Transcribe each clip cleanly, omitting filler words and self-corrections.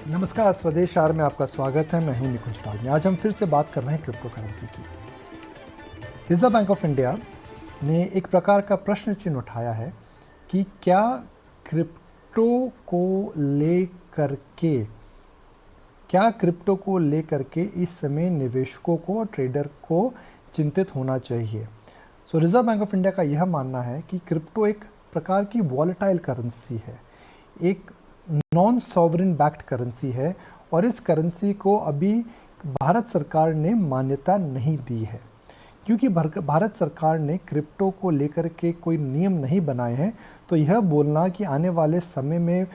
नमस्कार, स्वदेश आर में आपका स्वागत है। मैं हूं निकुंज डालमी। आज हम फिर से बात कर रहे हैं क्रिप्टो करेंसी की। रिजर्व बैंक ऑफ इंडिया ने एक प्रकार का प्रश्न चिन्ह उठाया है कि क्या क्रिप्टो को लेकर के इस समय निवेशकों को और ट्रेडर को चिंतित होना चाहिए। रिजर्व बैंक ऑफ इंडिया का यह मानना है कि क्रिप्टो एक प्रकार की वॉलेटाइल करेंसी है, एक नॉन सॉवरेन बैक्ड करेंसी है और इस करेंसी को अभी भारत सरकार ने मान्यता नहीं दी है। क्योंकि भारत सरकार ने क्रिप्टो को लेकर के कोई नियम नहीं बनाए हैं, तो यह बोलना कि आने वाले समय में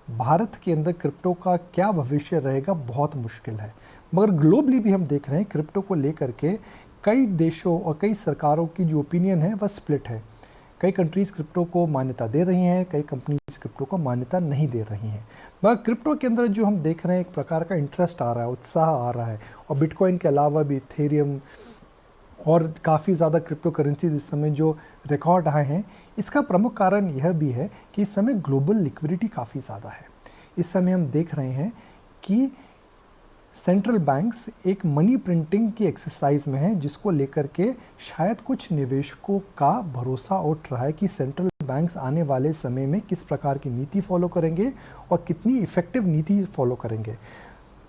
भारत के अंदर क्रिप्टो का क्या भविष्य रहेगा बहुत मुश्किल है। मगर ग्लोबली भी हम देख रहे हैं क्रिप्टो को लेकर के कई देशों और कई सरकारों की जो ओपिनियन है वह स्प्लिट है। कई कंट्रीज़ क्रिप्टो को मान्यता दे रही हैं, कई कंपनीज क्रिप्टो को मान्यता नहीं दे रही हैं। मगर क्रिप्टो के अंदर जो हम देख रहे हैं एक प्रकार का इंटरेस्ट आ रहा है, उत्साह आ रहा है। और बिटकॉइन के अलावा भी इथेरियम और काफ़ी ज़्यादा क्रिप्टो करेंसीज इस समय जो रिकॉर्ड आए हैं, इसका प्रमुख कारण यह भी है कि इस समय ग्लोबल लिक्विडिटी काफ़ी ज़्यादा है। इस समय हम देख रहे हैं कि सेंट्रल बैंक्स एक मनी प्रिंटिंग की एक्सरसाइज में है, जिसको लेकर के शायद कुछ निवेशकों का भरोसा उठ रहा है कि सेंट्रल बैंक्स आने वाले समय में किस प्रकार की नीति फॉलो करेंगे और कितनी इफ़ेक्टिव नीति फॉलो करेंगे।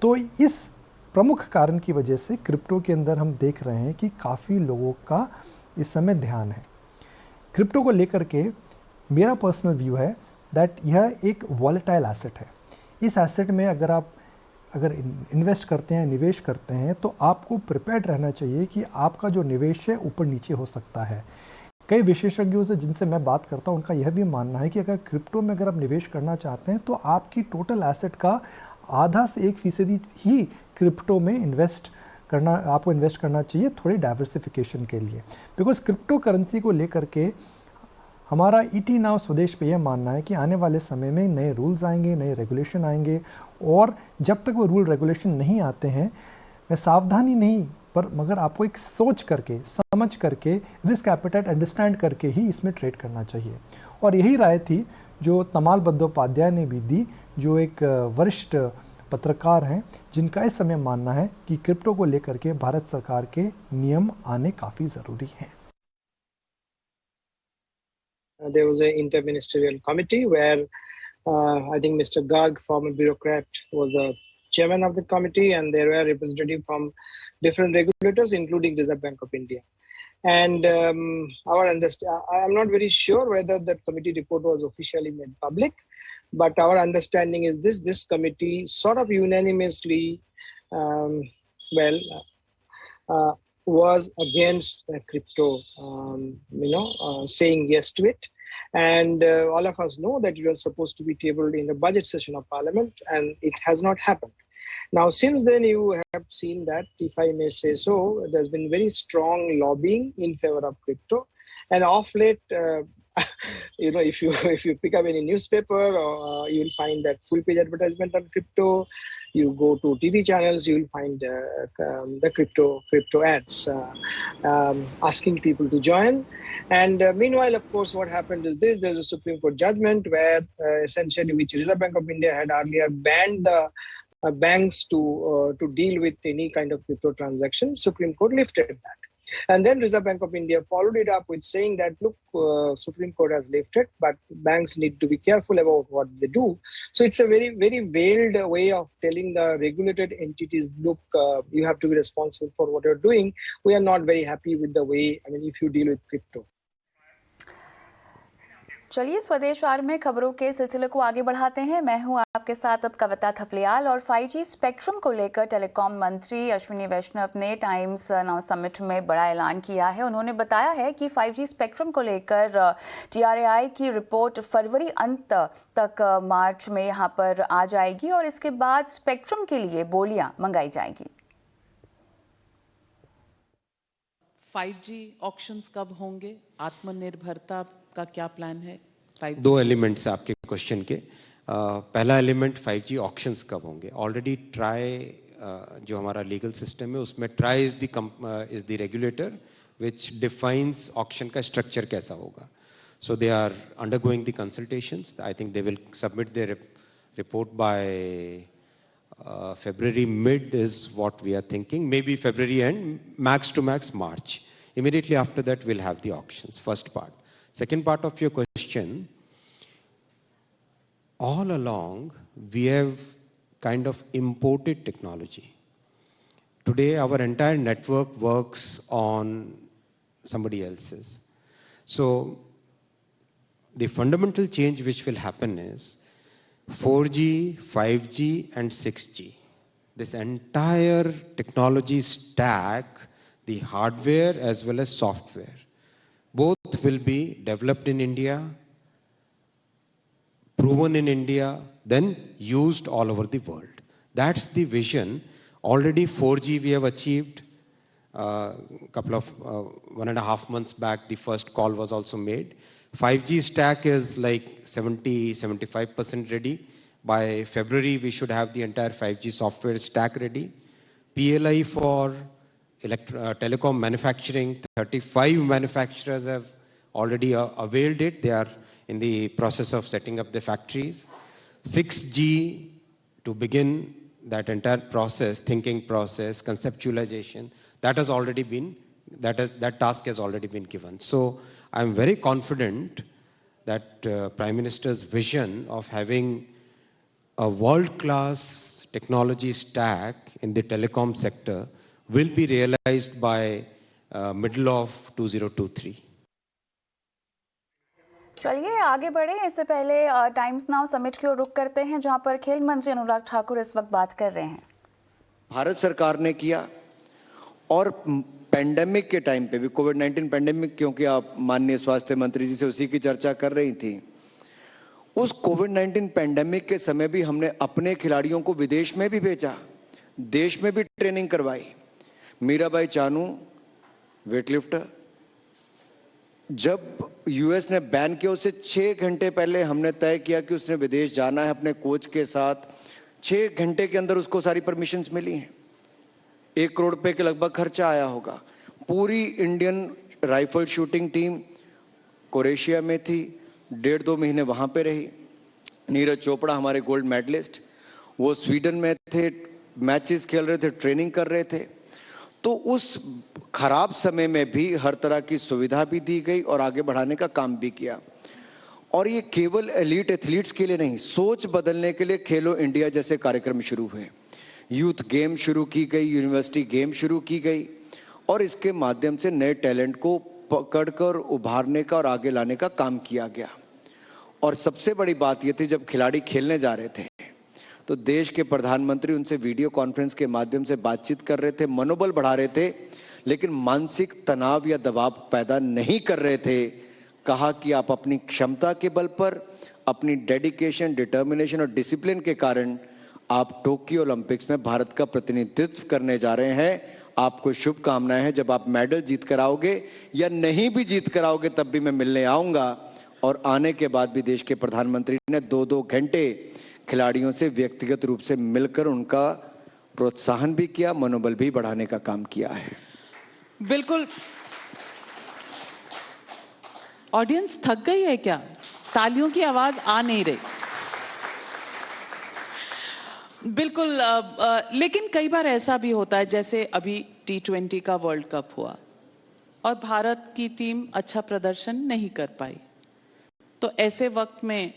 तो इस प्रमुख कारण की वजह से क्रिप्टो के अंदर हम देख रहे हैं कि काफ़ी लोगों का इस समय ध्यान है। क्रिप्टो को लेकर के मेरा पर्सनल व्यू है दैट यह एक वॉलेटाइल एसेट है। इस एसेट में अगर इन्वेस्ट करते हैं, निवेश करते हैं, तो आपको प्रिपेयर्ड रहना चाहिए कि आपका जो निवेश है ऊपर नीचे हो सकता है। कई विशेषज्ञों से जिनसे मैं बात करता हूं, उनका यह भी मानना है कि अगर क्रिप्टो में अगर आप निवेश करना चाहते हैं तो आपकी टोटल एसेट का आधा से 1% ही क्रिप्टो में आपको इन्वेस्ट करना चाहिए, थोड़ी डाइवर्सिफिकेशन के लिए। बिकॉज क्रिप्टो करेंसी को लेकर के हमारा ईटी नाउ स्वदेश पे यह मानना है कि आने वाले समय में नए रूल्स आएंगे, नए रेगुलेशन आएंगे, और जब तक वो रूल रेगुलेशन नहीं आते हैं, मैं सावधानी नहीं पर मगर आपको एक सोच करके, समझ करके, रिस्क एपेटाइट अंडरस्टैंड करके ही इसमें ट्रेड करना चाहिए। और यही राय थी जो तमाल बंदोपाध्याय ने भी दी, जो एक वरिष्ठ पत्रकार हैं, जिनका इस समय मानना है कि क्रिप्टो को लेकर के भारत सरकार के नियम आने काफ़ी ज़रूरी हैं। There was an interministerial committee where I think Mr. Garg, former bureaucrat, was the chairman of the committee, and there were representatives from different regulators, including Reserve Bank of India. And I am not very sure whether that committee report was officially made public, but our understanding is this committee sort of unanimously, was against crypto, saying yes to it. And all of us know that it was supposed to be tabled in the budget session of Parliament, and it has not happened. Now, since then, you have seen that, if I may say so, there's been very strong lobbying in favor of crypto. And off late, if you pick up any newspaper, you'll find that full page advertisement on crypto. You go to TV channels, you'll find the crypto ads asking people to join. And meanwhile, of course, what happened is this: there's a Supreme Court judgment where essentially, which Reserve Bank of India had earlier banned the banks to deal with any kind of crypto transaction. Supreme Court lifted that. And then Reserve Bank of India followed it up with saying that, look, Supreme Court has lifted, but banks need to be careful about what they do. So it's a very, very veiled way of telling the regulated entities, look, you have to be responsible for what you're doing. We are not very happy with the way, if you deal with crypto. चलिए स्वदेश are में खबरों के सिलसिले को आगे बढ़ाते हैं। मैं हूं आपके साथ अब कविता थपलियाल। और 5G स्पेक्ट्रम को लेकर टेलीकॉम मंत्री अश्विनी वैष्णव ने टाइम्स नाउ समिट में बड़ा ऐलान किया है। उन्होंने बताया है कि 5G स्पेक्ट्रम को लेकर TRAI की रिपोर्ट फरवरी अंत तक मार्च में यहां पर आ जाएगी और इसके बाद स्पेक्ट्रम के लिए बोलियां मंगाई जाएंगी। 5G ऑक्शंस कब होंगे? आत्मनिर्भरता का क्या प्लान है? 5G? दो एलिमेंट्स आपके क्वेश्चन के। पहला एलिमेंट 5G ऑक्शंस कब होंगे। ऑलरेडी ट्राई जो हमारा लीगल सिस्टम है उसमें TRAI is the regulator which defines auction का स्ट्रक्चर कैसा होगा। So they are undergoing the consultations. I think they will submit their report by February mid is what we are thinking, maybe February end, max to max March. Immediately after that, we'll have the auctions, first part. Second part of your question, all along, we have kind of imported technology. Today, our entire network works on somebody else's. So, the fundamental change which will happen is 4G, 5G, and 6G. This entire technology stack, the hardware as well as software, both will be developed in India, proven in India, then used all over the world. That's the vision. Already 4G we have achieved. Couple of 1.5 months back, the first call was also made. 5G stack is like 70-75% ready. By February, we should have the entire 5G software stack ready. PLI for telecom manufacturing, 35 manufacturers have already availed it. They are in the process of setting up the factories. 6G to begin that entire process, thinking process, conceptualization, that has already been, that task has already been given. So I'm very confident that Prime Minister's vision of having a world-class technology stack in the telecom sector will be realized by middle of 2023. चलिए आगे बढ़े। इससे पहले times now summit की ओर रुख करते हैं, जहां पर खेल मंत्री अनुराग ठाकुर इस वक्त बात कर रहे हैं। भारत सरकार ने किया, और पेंडेमिक के टाइम पे भी, कोविड-19 पेंडेमिक, क्योंकि आप माननीय स्वास्थ्य मंत्री जी से उसी की चर्चा कर रही थी, उस कोविड-19 पेंडेमिक के समय भी हमने अपने खिलाड़ियों को विदेश में भी भेजा, देश में भी ट्रेनिंग करवाई। मीराबाई चानू वेटलिफ्टर, जब यूएस ने बैन किया उससे 6 घंटे पहले हमने तय किया कि उसने विदेश जाना है अपने कोच के साथ। 6 घंटे के अंदर उसको सारी परमिशंस मिली हैं। 1 करोड़ रुपए के लगभग खर्चा आया होगा। पूरी Indian rifle shooting team Croatia में थी, 1.5-2 महीने वहाँ पे रही। नीरज चोपड़ा हमारे गोल्ड मेडलिस्ट, वो स्वीडन में थे, मैचेस खेल रहे थे, ट्रेनिंग कर रहे थे। तो उस खराब समय में भी हर तरह की सुविधा भी दी गई और आगे बढ़ाने का काम भी किया। और ये केवल एलीट एथलीट्स के लिए नहीं, सोच बदलने के लिए खेलो इंडिया जैसे कार्यक्रम शुरू हुए, यूथ गेम शुरू की गई, यूनिवर्सिटी गेम शुरू की गई, और इसके माध्यम से नए टैलेंट को पकड़कर उभारने का और आगे लाने का काम किया गया। और सबसे बड़ी बात यह थी, जब खिलाड़ी खेलने जा रहे थे तो देश के प्रधानमंत्री उनसे वीडियो कॉन्फ्रेंस के माध्यम से बातचीत कर रहे थे, मनोबल बढ़ा रहे थे, लेकिन मानसिक तनाव या दबाव पैदा नहीं कर रहे थे। कहा कि आप अपनी क्षमता के बल पर, अपनी डेडिकेशन, डिटर्मिनेशन और डिसिप्लिन के कारण आप टोक्यो ओलंपिक्स में भारत का प्रतिनिधित्व करने जा रहे हैं। आपको शुभकामनाएं हैं। जब आप मेडल जीत कर आओगे या नहीं भी जीत कर आओगे, तब भी मैं मिलने आऊँगा। और आने के बाद भी देश के प्रधानमंत्री ने 2-2 घंटे खिलाड़ियों से व्यक्तिगत रूप से मिलकर उनका प्रोत्साहन भी किया, मनोबल भी बढ़ाने का काम किया है। बिल्कुल। ऑडियंस थक गई है क्या? तालियों की आवाज आ नहीं रही। बिल्कुल। लेकिन कई बार ऐसा भी होता है, जैसे अभी T20 का वर्ल्ड कप हुआ और भारत की टीम अच्छा प्रदर्शन नहीं कर पाई, तो ऐसे वक्त में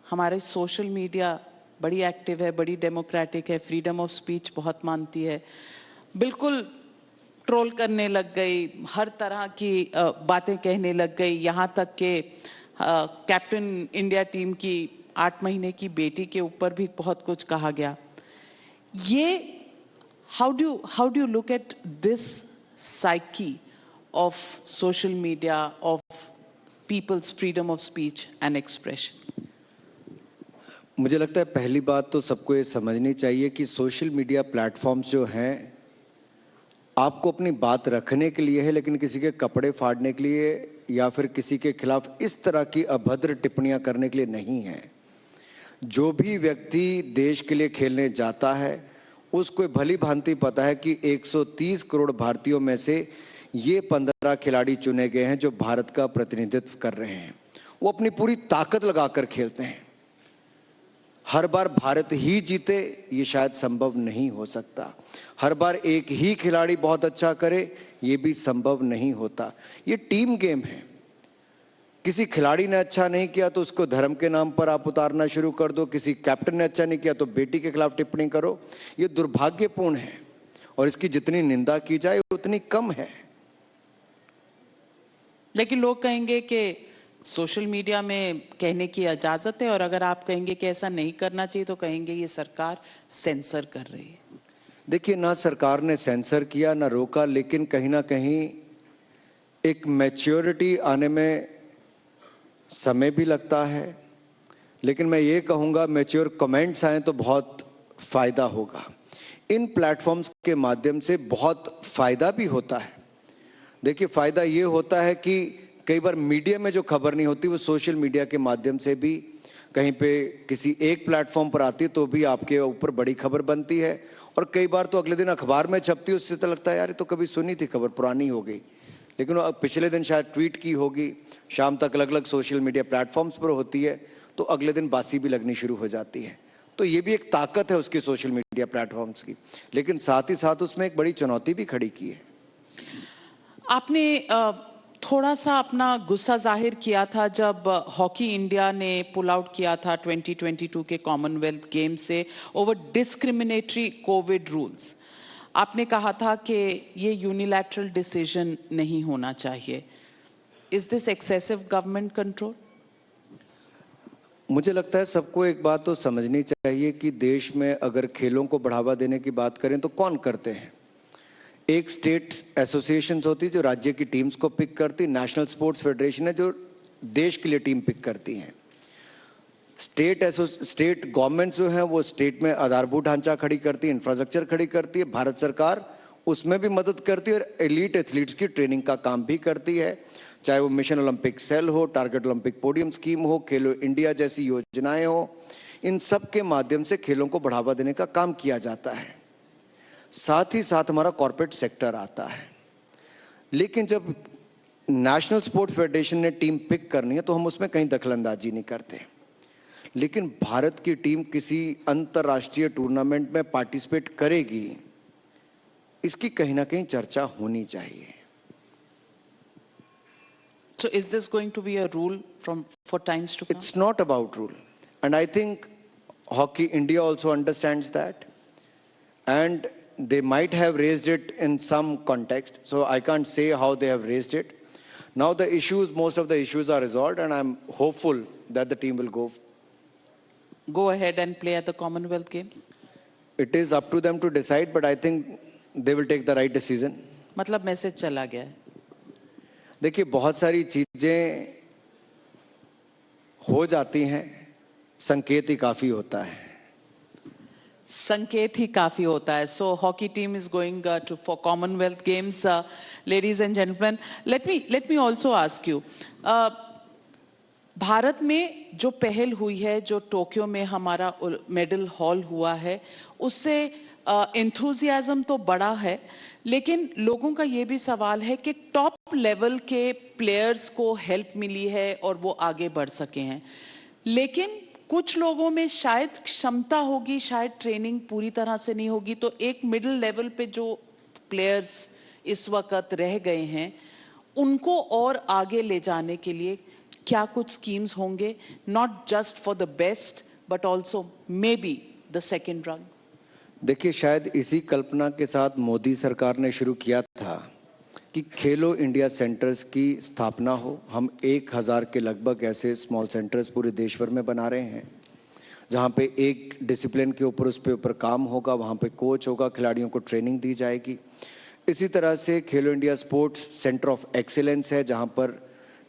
हमारे सोशल मीडिया बड़ी एक्टिव है, बड़ी डेमोक्रेटिक है, फ्रीडम ऑफ स्पीच बहुत मानती है, बिल्कुल ट्रोल करने लग गई, हर तरह की बातें कहने लग गई। यहाँ तक कि कैप्टन इंडिया टीम की 8 महीने की बेटी के ऊपर भी बहुत कुछ कहा गया। ये how do you look at this psyche of social media, of people's freedom of speech and expression? मुझे लगता है पहली बात तो सबको ये समझनी चाहिए कि सोशल मीडिया प्लेटफॉर्म्स जो हैं, आपको अपनी बात रखने के लिए है, लेकिन किसी के कपड़े फाड़ने के लिए या फिर किसी के खिलाफ इस तरह की अभद्र टिप्पणियां करने के लिए नहीं है। जो भी व्यक्ति देश के लिए खेलने जाता है, उसको भली भांति पता है कि 130 करोड़ भारतीयों में से ये 15 खिलाड़ी चुने गए हैं जो भारत का प्रतिनिधित्व कर रहे हैं। वो अपनी पूरी ताकत लगाकर खेलते हैं। हर बार भारत ही जीते ये शायद संभव नहीं हो सकता, हर बार एक ही खिलाड़ी बहुत अच्छा करे ये भी संभव नहीं होता। ये टीम गेम है। किसी खिलाड़ी ने अच्छा नहीं किया तो उसको धर्म के नाम पर आप उतारना शुरू कर दो, किसी कैप्टन ने अच्छा नहीं किया तो बेटी के खिलाफ टिप्पणी करो। ये दुर्भाग्यपूर्ण है और इसकी जितनी निंदा की जाए उतनी कम है। लेकिन लोग कहेंगे कि सोशल मीडिया में कहने की इजाजत है, और अगर आप कहेंगे कि ऐसा नहीं करना चाहिए तो कहेंगे ये सरकार सेंसर कर रही है। देखिए, ना सरकार ने सेंसर किया ना रोका, लेकिन कहीं ना कहीं एक मैच्योरिटी आने में समय भी लगता है। लेकिन मैं ये कहूँगा मैच्योर कमेंट्स आए तो बहुत फ़ायदा होगा। इन प्लेटफॉर्म्स के माध्यम से बहुत फ़ायदा भी होता है। देखिए, फ़ायदा ये होता है कि कई बार मीडिया में जो खबर नहीं होती वो सोशल मीडिया के माध्यम से भी कहीं पे किसी एक प्लेटफॉर्म पर आती है तो भी आपके ऊपर बड़ी खबर बनती है। और कई बार तो अगले दिन अखबार में छपती है, उससे तो लगता है यार ये तो कभी सुनी थी खबर, पुरानी हो गई, लेकिन वो पिछले दिन शायद ट्वीट की होगी, शाम तक अलग अलग सोशल मीडिया प्लेटफॉर्म्स पर होती है तो अगले दिन बासी भी लगनी शुरू हो जाती है। तो ये भी एक ताकत है उसकी सोशल मीडिया प्लेटफॉर्म्स की, लेकिन साथ ही साथ उसमें एक बड़ी चुनौती भी खड़ी की है। आपने थोड़ा सा अपना गुस्सा जाहिर किया था जब हॉकी इंडिया ने पुल आउट किया था 2022 के कॉमनवेल्थ गेम से ओवर डिस्क्रिमिनेटरी कोविड रूल्स। आपने कहा था कि ये यूनिलैटरल डिसीजन नहीं होना चाहिए। Is this excessive government control? मुझे लगता है सबको एक बात तो समझनी चाहिए कि देश में अगर खेलों को बढ़ावा देने की बात करें तो कौन करते हैं। एक स्टेट एसोसिएशंस होती है जो राज्य की टीम्स को पिक करती, नेशनल स्पोर्ट्स फेडरेशन है जो देश के लिए टीम पिक करती हैं। स्टेट गवर्नमेंट जो है वो स्टेट में आधारभूत ढांचा खड़ी करती है, इंफ्रास्ट्रक्चर खड़ी करती है। भारत सरकार उसमें भी मदद करती है और एलीट एथलीट्स की ट्रेनिंग का काम भी करती है, चाहे वो मिशन ओलंपिक सेल हो, टारगेट ओलंपिक पोडियम स्कीम हो, खेलो इंडिया जैसी योजनाएं हो। इन सब के माध्यम से खेलों को बढ़ावा देने का काम किया जाता है। साथ ही साथ हमारा कॉर्पोरेट सेक्टर आता है। लेकिन जब नेशनल स्पोर्ट्स फेडरेशन ने टीम पिक करनी है तो हम उसमें कहीं दखलंदाजी नहीं करते। लेकिन भारत की टीम किसी अंतर्राष्ट्रीय टूर्नामेंट में पार्टिसिपेट करेगी, इसकी कहीं ना कहीं चर्चा होनी चाहिए। So is this going to be a rule for times to come? It's not about rule, and I think Hockey India also understands that, and they might have raised it in some context, so I can't say how they have raised it. Now most of the issues are resolved, and I'm hopeful that the team will Go ahead and play at the Commonwealth Games? It is up to them to decide, but I think they will take the right decision. मतलब message चला गया है। देखिए, बहुत सारी चीजें हो जाती हैं, संकेत ही काफी होता है। संकेत ही काफी होता है। So hockey team is going for Commonwealth Games. Ladies and gentlemen, let me also ask you. Bharat में जो पहल हुई है, जो टोक्यो में हमारा मेडल हॉल हुआ है, उससे एंथुजियाज्म तो बड़ा है, लेकिन लोगों का ये भी सवाल है कि टॉप लेवल के प्लेयर्स को हेल्प मिली है और वो आगे बढ़ सके हैं। लेकिन कुछ लोगों में शायद क्षमता होगी, शायद ट्रेनिंग पूरी तरह से नहीं होगी, तो एक मिडिल लेवल पे जो प्लेयर्स इस वक्त रह गए हैं उनको और आगे ले जाने के लिए क्या कुछ स्कीम्स होंगे, not just for the best but also may be the second run? देखिए, शायद इसी कल्पना के साथ मोदी सरकार ने शुरू किया था कि खेलो इंडिया सेंटर्स की स्थापना हो। हम 1000 के लगभग ऐसे स्मॉल सेंटर्स पूरे देश भर में बना रहे हैं, जहाँ पे एक डिसिप्लिन के ऊपर उस पे ऊपर काम होगा, वहाँ पे कोच होगा, खिलाड़ियों को ट्रेनिंग दी जाएगी। इसी तरह से खेलो India sports centre of excellence है, जहाँ पर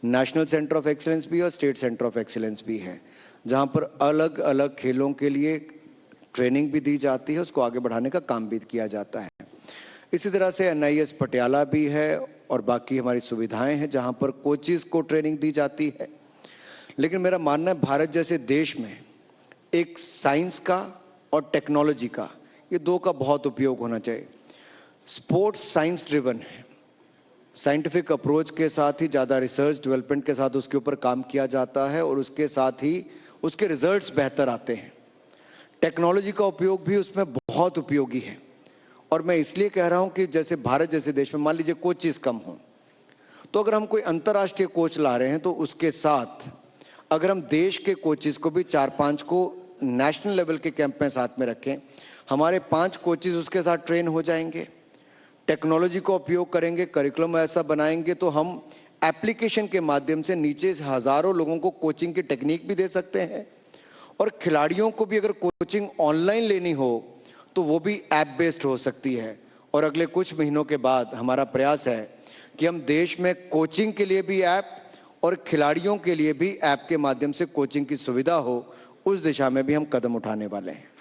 नेशनल सेंटर ऑफ एक्सीलेंस भी है और स्टेट सेंटर ऑफ एक्सीलेंस भी है, जहाँ पर अलग अलग खेलों के लिए ट्रेनिंग भी दी जाती है, उसको आगे बढ़ाने का काम भी किया जाता है। इसी तरह से NIS पटियाला भी है और बाकी हमारी सुविधाएं हैं जहाँ पर कोचिज़ को ट्रेनिंग दी जाती है। लेकिन मेरा मानना है भारत जैसे देश में एक साइंस का और टेक्नोलॉजी का, ये दो का बहुत उपयोग होना चाहिए। स्पोर्ट्स साइंस ड्रिवन है, साइंटिफिक अप्रोच के साथ ही ज़्यादा रिसर्च डेवलपमेंट के साथ उसके ऊपर काम किया जाता है और उसके साथ ही उसके रिजल्ट्स बेहतर आते हैं। टेक्नोलॉजी का उपयोग भी उसमें बहुत उपयोगी है। और मैं इसलिए कह रहा हूं कि जैसे भारत जैसे देश में मान लीजिए कोचेस कम हों, तो अगर हम कोई अंतर्राष्ट्रीय कोच ला रहे हैं तो उसके साथ अगर हम देश के कोचेस को भी 4-5 को नेशनल लेवल के कैंप में साथ में रखें, हमारे 5 कोचेस उसके साथ ट्रेन हो जाएंगे, टेक्नोलॉजी का उपयोग करेंगे, करिकुलम ऐसा बनाएंगे तो हम एप्लीकेशन के माध्यम से नीचे से हज़ारों लोगों को कोचिंग की टेक्निक भी दे सकते हैं। और खिलाड़ियों को भी अगर कोचिंग ऑनलाइन लेनी हो तो वो भी ऐप बेस्ड हो सकती है। और अगले कुछ महीनों के बाद हमारा प्रयास है कि हम देश में कोचिंग के लिए भी ऐप और खिलाड़ियों के लिए भी ऐप के माध्यम से कोचिंग की सुविधा हो, उस दिशा में भी हम कदम उठाने वाले हैं।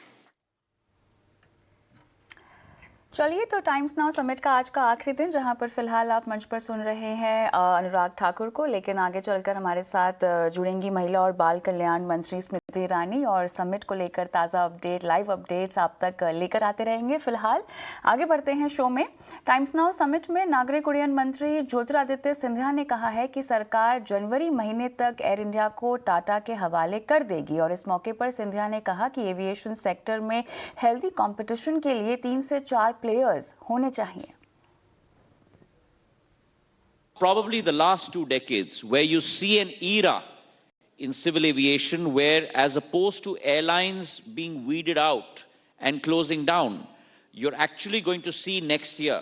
चलिए, तो टाइम्स नाउ समिट का आज का आखिरी दिन, जहां पर फिलहाल आप मंच पर सुन रहे हैं अनुराग ठाकुर को, लेकिन आगे चलकर हमारे साथ जुड़ेंगी महिला और बाल कल्याण मंत्री स्मृति ईरानी और समिट को लेकर ताज़ा अपडेट, लाइव अपडेट्स आप तक लेकर आते रहेंगे। फिलहाल आगे बढ़ते हैं शो में। टाइम्स नाउ समिट में नागरिक उड्डयन मंत्री ज्योतिरादित्य सिंधिया ने कहा है कि सरकार जनवरी महीने तक एयर इंडिया को टाटा के हवाले कर देगी, और इस मौके पर सिंधिया ने कहा कि एविएशन सेक्टर में हेल्दी कंपटीशन के लिए 3 से 4 प्लेयर्स होने चाहिए। Probably the last 2 decades where you see an era in civil aviation where, as opposed to airlines being weeded out and closing down, you're actually going to see next year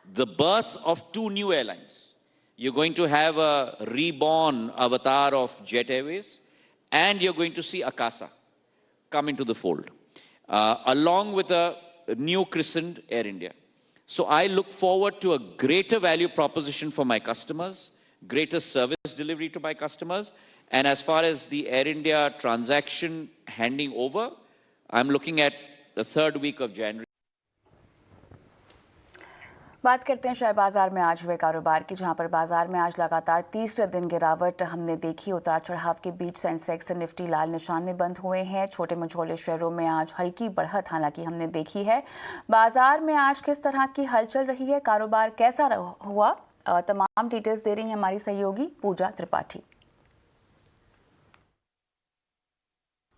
the birth of 2 new airlines. You're going to have a reborn avatar of Jet Airways, and you're going to see Akasa come into the fold, along with a new christened Air India. So I look forward to a greater value proposition for my customers, greater service delivery to my customers, and as far as the Air India transaction handing over, I'm looking at the 3rd week of January. बात करते हैं share बाजार में आज हुए कारोबार की, जहां पर बाजार में आज लगातार तीसरे दिन गिरावट हमने देखी। उतार चढ़ाव के बीच सेंसेक्स और निफ्टी लाल निशान में बंद हुए हैं। छोटे मझोले शेयरों में आज हल्की बढ़त हालांकि हमने देखी है। बाजार में आज किस तरह की हलचल रही है, कारोबार कैसा हुआ, तमाम डिटेल्स दे रही हैं हमारी सहयोगी पूजा त्रिपाठी।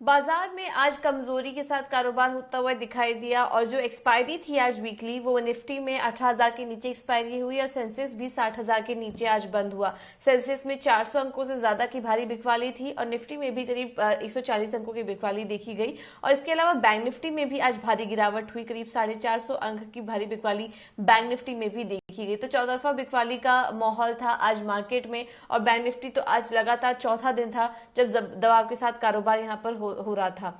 बाजार में आज कमजोरी के साथ कारोबार होता हुआ दिखाई दिया, और जो एक्सपायरी थी आज वीकली वो निफ्टी में 18,000 के नीचे एक्सपायरी हुई और सेंसेक्स भी 60,000 के नीचे आज बंद हुआ। सेंसेक्स में 400 अंकों से ज्यादा की भारी बिकवाली थी और निफ्टी में भी करीब 140 अंकों की बिकवाली देखी गई। और इसके अलावा बैंक निफ्टी में भी आज भारी गिरावट हुई, करीब 450 अंक की भारी बिकवाली बैंक निफ्टी में भी देखी गई। तो चौतरफा बिकवाली का माहौल था आज मार्केट में, और बैंक निफ्टी तो आज लगातार चौथा दिन था जब दबाव के साथ कारोबार यहाँ पर हो रहा था।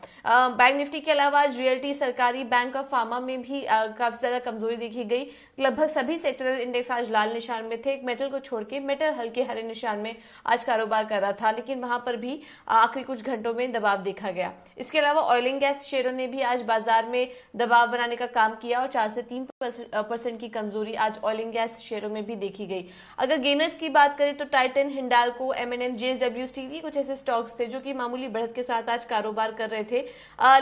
बैंक निफ्टी के अलावा आज रियल्टी, सरकारी, बैंक और फार्मा में भी काफी ज्यादा कमजोरी देखी गई। लगभग सभी सेक्टरल इंडेक्स आज लाल निशान में थे। मेटल को छोड़ के मेटल हल्के हरे निशान में आज कारोबार कर रहा था, लेकिन वहां पर भी आखिरी कुछ घंटों में दबाव देखा गया। इसके अलावा ऑयल एंड गैस शेयरों ने भी आज बाजार में दबाव बनाने का काम किया और 4 से 3% की कमजोरी आज ऑयल एंड गैस शेयरों में भी देखी गई। अगर गेनर्स की बात करें तो Titan, Hindalco, M&M, JSW steel, ये कुछ ऐसे स्टॉक्स थे जो कि मामूली बढ़त के साथ आज कारोबार कर रहे थे।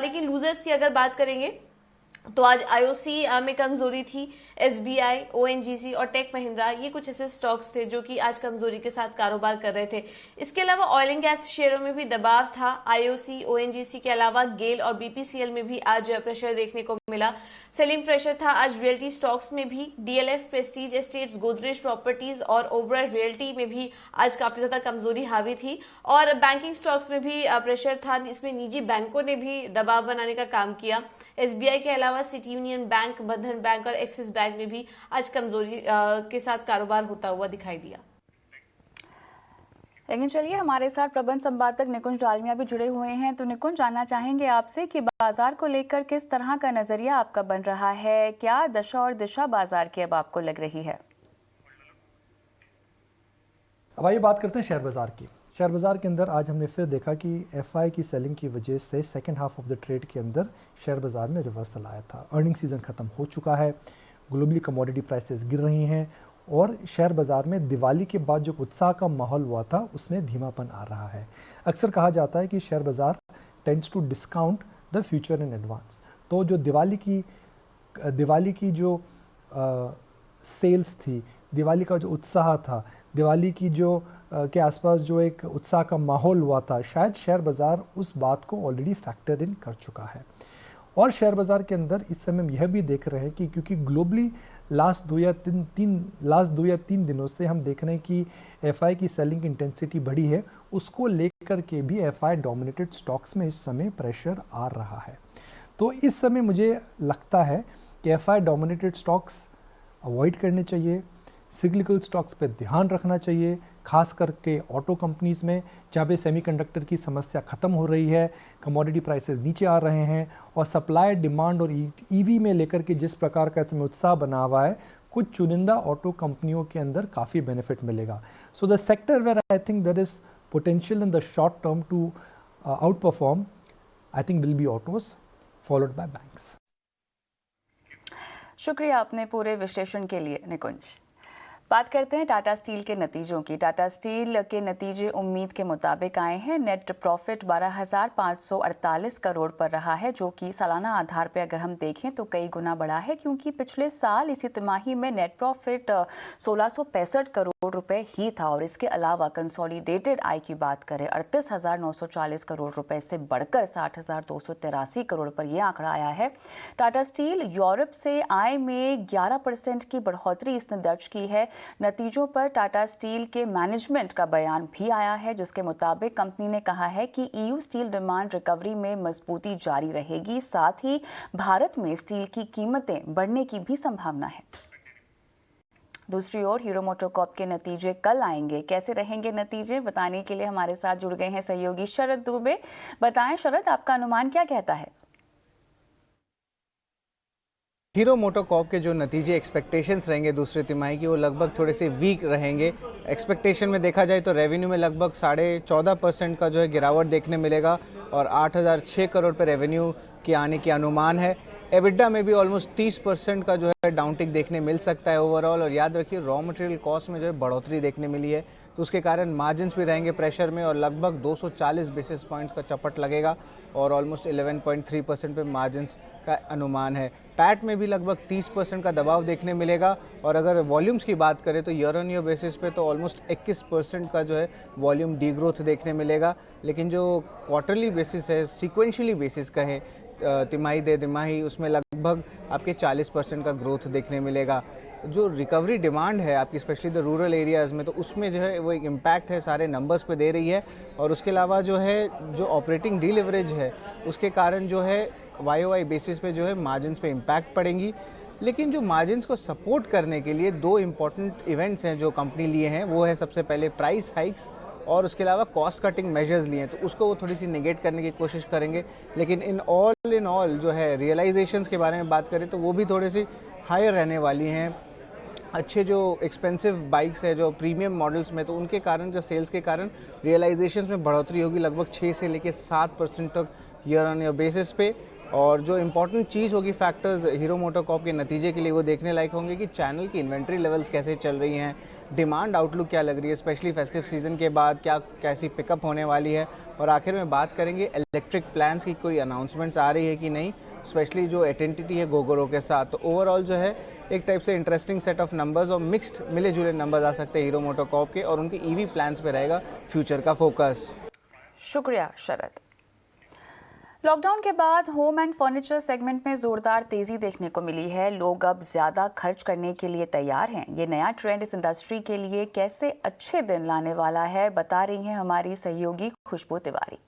लेकिन लूजर्स की अगर बात करेंगे तो आज आईओसी में कमजोरी थी। SBI, ONGC और टेक महिंद्रा, ये कुछ ऐसे स्टॉक्स थे जो कि आज कमजोरी के साथ कारोबार कर रहे थे। इसके अलावा ऑयल एंड गैस शेयरों में भी दबाव था। आईओसी, ONGC के अलावा गेल और BPCL में भी आज प्रेशर देखने को मिला। सेलिंग प्रेशर था आज रियल्टी स्टॉक्स में भी। DLF, Prestige estates, Godrej properties और ओबरॉय रियल्टी में भी आज काफी ज्यादा कमजोरी हावी थी। और बैंकिंग स्टॉक्स में भी प्रेशर था, इसमें निजी बैंकों ने भी दबाव बनाने का काम किया। SBI के अलावा सिटी यूनियन बैंक, बंधन बैंक और एक्सिस बैंक में भी आज कमजोरी के साथ कारोबार होता हुआ दिखाई दिया। लेकिन चलिए, हमारे साथ प्रबंध संपादक निकुंज डालमिया भी जुड़े हुए हैं। तो निकुंज, जानना चाहेंगे आपसे कि बाजार को लेकर किस तरह का नजरिया आपका बन रहा है, क्या दशा और दिशा बाजार की अब आपको लग रही है? अब आइए बात करते हैं शेयर बाजार की। शेयर बाजार के अंदर आज हमने फिर देखा कि FI की सेलिंग की वजह से second half of the trade के अंदर शेयर बाजार में रिवर्सल आया था। अर्निंग सीजन ख़त्म हो चुका है, ग्लोबली कमोडिटी प्राइसेस गिर रही हैं और शेयर बाजार में दिवाली के बाद जो उत्साह का माहौल हुआ था उसमें धीमापन आ रहा है। अक्सर कहा जाता है कि शेयर बाजार tends to discount the future in advance. तो जो दिवाली की जो सेल्स थी, दिवाली का जो उत्साह था, दिवाली की जो के आसपास जो एक उत्साह का माहौल हुआ था, शायद शेयर बाज़ार उस बात को ऑलरेडी फैक्टर इन कर चुका है। और शेयर बाज़ार के अंदर इस समय हम यह भी देख रहे हैं कि क्योंकि ग्लोबली लास्ट दो या तीन दिनों से हम देख रहे हैं कि एफआई की सेलिंग इंटेंसिटी बढ़ी है, उसको लेकर के भी एफआई डोमिनेटेड स्टॉक्स में इस समय प्रेशर आ रहा है। तो इस समय मुझे लगता है कि एफआई डोमिनेटेड स्टॉक्स अवॉइड करने चाहिए, सिग्लिकल स्टॉक्स पे ध्यान रखना चाहिए, खास करके ऑटो कंपनीज़ में जहाँ पे सेमीकंडक्टर की समस्या ख़त्म हो रही है, कमोडिटी प्राइसेस नीचे आ रहे हैं और सप्लाई डिमांड और ईवी में लेकर के जिस प्रकार का इसमें उत्साह बना हुआ है, कुछ चुनिंदा ऑटो कंपनियों के अंदर काफ़ी बेनिफिट मिलेगा। So the sector where I think there is potential in the short term to outperform I think will be autos followed by banks. शुक्रिया अपने पूरे विश्लेषण के लिए निकुंज। बात करते हैं टाटा स्टील के नतीजों की। टाटा स्टील के नतीजे उम्मीद के मुताबिक आए हैं। नेट प्रॉफिट 12,548 करोड़ पर रहा है, जो कि सालाना आधार पर अगर हम देखें तो कई गुना बढ़ा है, क्योंकि पिछले साल इसी तिमाही में नेट प्रॉफिट 1665 करोड़ रुपए ही था। और इसके अलावा कंसोलिडेटेड आय की बात करें 38,940 करोड़ रुपए से बढ़कर 60,283 करोड़ पर यह आंकड़ा आया है। टाटा स्टील यूरोप से आय में 11% की बढ़ोतरी इसने दर्ज की है। नतीजों पर टाटा स्टील के मैनेजमेंट का बयान भी आया है, जिसके मुताबिक कंपनी ने कहा है कि ईयू स्टील डिमांड रिकवरी में मजबूती जारी रहेगी, साथ ही भारत में स्टील की कीमतें बढ़ने की भी संभावना है। दूसरी ओर हीरो मोटोकॉर्प के नतीजे कल आएंगे। कैसे रहेंगे नतीजे, बताने के लिए हमारे साथ जुड़ गए हैं सहयोगी शरद दुबे। बताएं शरद, आपका अनुमान क्या कहता है? हीरो मोटोकॉर्प के जो नतीजे एक्सपेक्टेशंस रहेंगे दूसरे तिमाही की, वो लगभग थोड़े से वीक रहेंगे। एक्सपेक्टेशन में देखा जाए तो रेवेन्यू में लगभग 14.5% का जो है गिरावट देखने मिलेगा और 8,006 करोड़ पर रेवेन्यू की आने की अनुमान है। एबिडा में भी ऑलमोस्ट 30% का जो है डाउनटिक देखने मिल सकता है ओवरऑल। और याद रखिए रॉ मटेरियल कॉस्ट में जो है बढ़ोतरी देखने मिली है, तो उसके कारण मार्जिन्स भी रहेंगे प्रेशर में और लगभग 240 बेसिस पॉइंट्स का चपट लगेगा और ऑलमोस्ट 11.3% पे मार्जिन्स का अनुमान है। पैट में भी लगभग 30% का दबाव देखने मिलेगा और अगर वॉल्यूम्स की बात करें तो ईयर ऑन ईयर बेसिस पे तो ऑलमोस्ट 21% का जो है वॉल्यूम डी ग्रोथ देखने मिलेगा। लेकिन जो क्वार्टरली बेसिस है, सीक्वेंशियली बेसिस कहें तिमाही दे तिमाही, उसमें लगभग आपके 40% का ग्रोथ देखने मिलेगा। जो रिकवरी डिमांड है आपकी स्पेशली द रूरल एरियाज़ में, तो उसमें जो है वो एक इम्पैक्ट है सारे नंबर्स पे दे रही है। और उसके अलावा जो है जो ऑपरेटिंग डीलिवरेज है उसके कारण जो है YOY बेसिस पे जो है मार्जिन्स पे इम्पैक्ट पड़ेंगी। लेकिन जो मार्जिन्स को सपोर्ट करने के लिए दो इम्पॉर्टेंट इवेंट्स हैं जो कंपनी लिए हैं, वो है सबसे पहले प्राइस हाइक्स और उसके अलावा कॉस्ट कटिंग मेजर्स लिए हैं, तो उसको वो थोड़ी सी नेगेट करने की कोशिश करेंगे। लेकिन इन ऑल जो है रियलाइजेशंस के बारे में बात करें तो वो भी थोड़ी सी हायर रहने वाली हैं। अच्छे जो एक्सपेंसिव बाइक्स है जो प्रीमियम मॉडल्स में, तो उनके कारण जो सेल्स के कारण रियलाइजेशंस में बढ़ोतरी होगी लगभग 6 से लेकर 7% तक ईयर ऑन ईयर बेसिस पे। और जो इम्पॉर्टेंट चीज़ होगी फैक्टर्स हीरो मोटोकॉर्प के नतीजे के लिए, वो देखने लायक होंगे कि चैनल की इन्वेंट्री लेवल्स कैसे चल रही हैं, डिमांड आउटलुक क्या लग रही है, स्पेशली फेस्टिव सीजन के बाद क्या कैसी पिकअप होने वाली है। और आखिर में बात करेंगे इलेक्ट्रिक प्लान्स की कोई अनाउंसमेंट्स आ रही है कि नहीं, स्पेशली जो एटेंटिटी है गोगोरो के साथ। तो ओवरऑल जो है एक टाइप से इंटरेस्टिंग सेट ऑफ नंबर्स और मिक्स्ड मिले जुले नंबर्स आ सकते हैं हीरो मोटोकॉर्प के, और उनके ईवी प्लान्स पे रहेगा फ्यूचर का फोकस। शुक्रिया शरद। लॉकडाउन के बाद होम एंड फर्नीचर सेगमेंट में जोरदार तेजी देखने को मिली है। लोग अब ज्यादा खर्च करने के लिए तैयार हैं। ये नया ट्रेंड इस इंडस्ट्री के लिए कैसे अच्छे दिन लाने वाला है, बता रही हैं हमारी सहयोगी खुशबू तिवारी।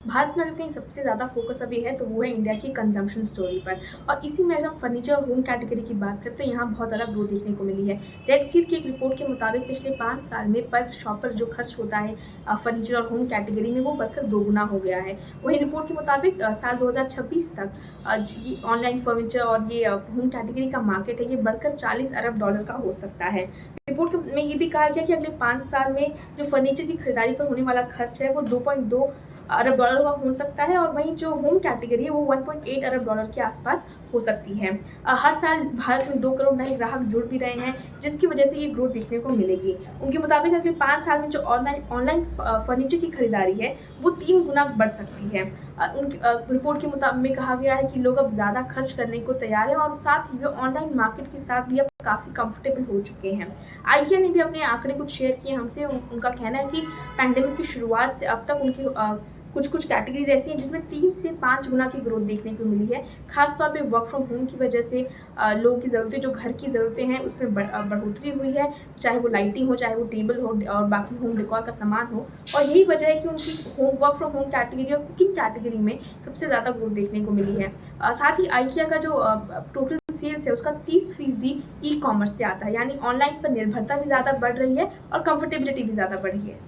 भारत में अगर कहीं सबसे ज़्यादा फोकस अभी है तो वो है इंडिया की कंजम्पशन स्टोरी पर, और इसी में अगर हम फर्नीचर और होम कैटेगरी की बात करें तो यहाँ बहुत ज़्यादा ग्रोथ देखने को मिली है। रेड सीट की एक रिपोर्ट के मुताबिक पिछले 5 साल में पर शॉपर जो खर्च होता है फर्नीचर और होम कैटेगरी में, वो बढ़कर 2 गुना हो गया है। वही रिपोर्ट के मुताबिक साल 2026 तक ये ऑनलाइन फर्नीचर और ये होम कैटेगरी का मार्केट है, ये बढ़कर $40 अरब का हो सकता है। रिपोर्ट में ये भी कहा गया कि अगले 5 साल में जो फर्नीचर की खरीदारी पर होने वाला खर्च है वो $2.2 अरब का हो सकता है, और वहीं जो होम कैटेगरी है वो $1.8 अरब के आसपास हो सकती है। हर साल भारत में 2 करोड़ नए ग्राहक जुड़ भी रहे हैं, जिसकी वजह से ये ग्रोथ देखने को मिलेगी। उनके मुताबिक अगले 5 साल में जो ऑनलाइन फर्नीचर की खरीदारी है वो 3 गुना बढ़ सकती है। उनकी रिपोर्ट के मुताबिक कहा गया है कि लोग अब ज़्यादा खर्च करने को तैयार हैं और साथ ही वे ऑनलाइन मार्केट के साथ भी अब काफ़ी कंफर्टेबल हो चुके हैं। आइकिया ने भी अपने आंकड़े कुछ शेयर किए हमसे। उनका कहना है कि पैंडेमिक की शुरुआत से अब तक उनकी कुछ कैटेगरीज ऐसी हैं जिसमें 3 से 5 गुना की ग्रोथ देखने को मिली है। खासतौर पे वर्क फ्रॉम होम की वजह से लोगों की ज़रूरतें, जो घर की ज़रूरतें हैं, उसमें बढ़ोतरी हुई है, चाहे वो लाइटिंग हो, चाहे वो टेबल हो और बाकी होम डेकोर का सामान हो। और यही वजह है कि उनकी वर्क फ्रॉम होम कैटेगरी और कुकिंग कैटेगरी में सबसे ज़्यादा ग्रोथ देखने को मिली है। साथ ही आइकिया का जो टोटल सेल्स है उसका 30% ई कॉमर्स से आता है, यानी ऑनलाइन पर निर्भरता भी ज़्यादा बढ़ रही है और कंफर्टेबिलिटी भी ज़्यादा बढ़ी है।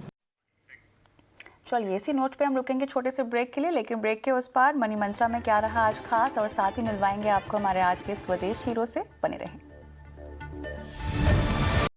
चलिए इसी नोट पे हम रुकेंगे छोटे से ब्रेक के लिए, लेकिन ब्रेक के उस पार मनी मंत्रा में क्या रहा आज खास, और साथ ही मिलवाएंगे आपको हमारे आज के स्वदेश हीरो से। बने रहें।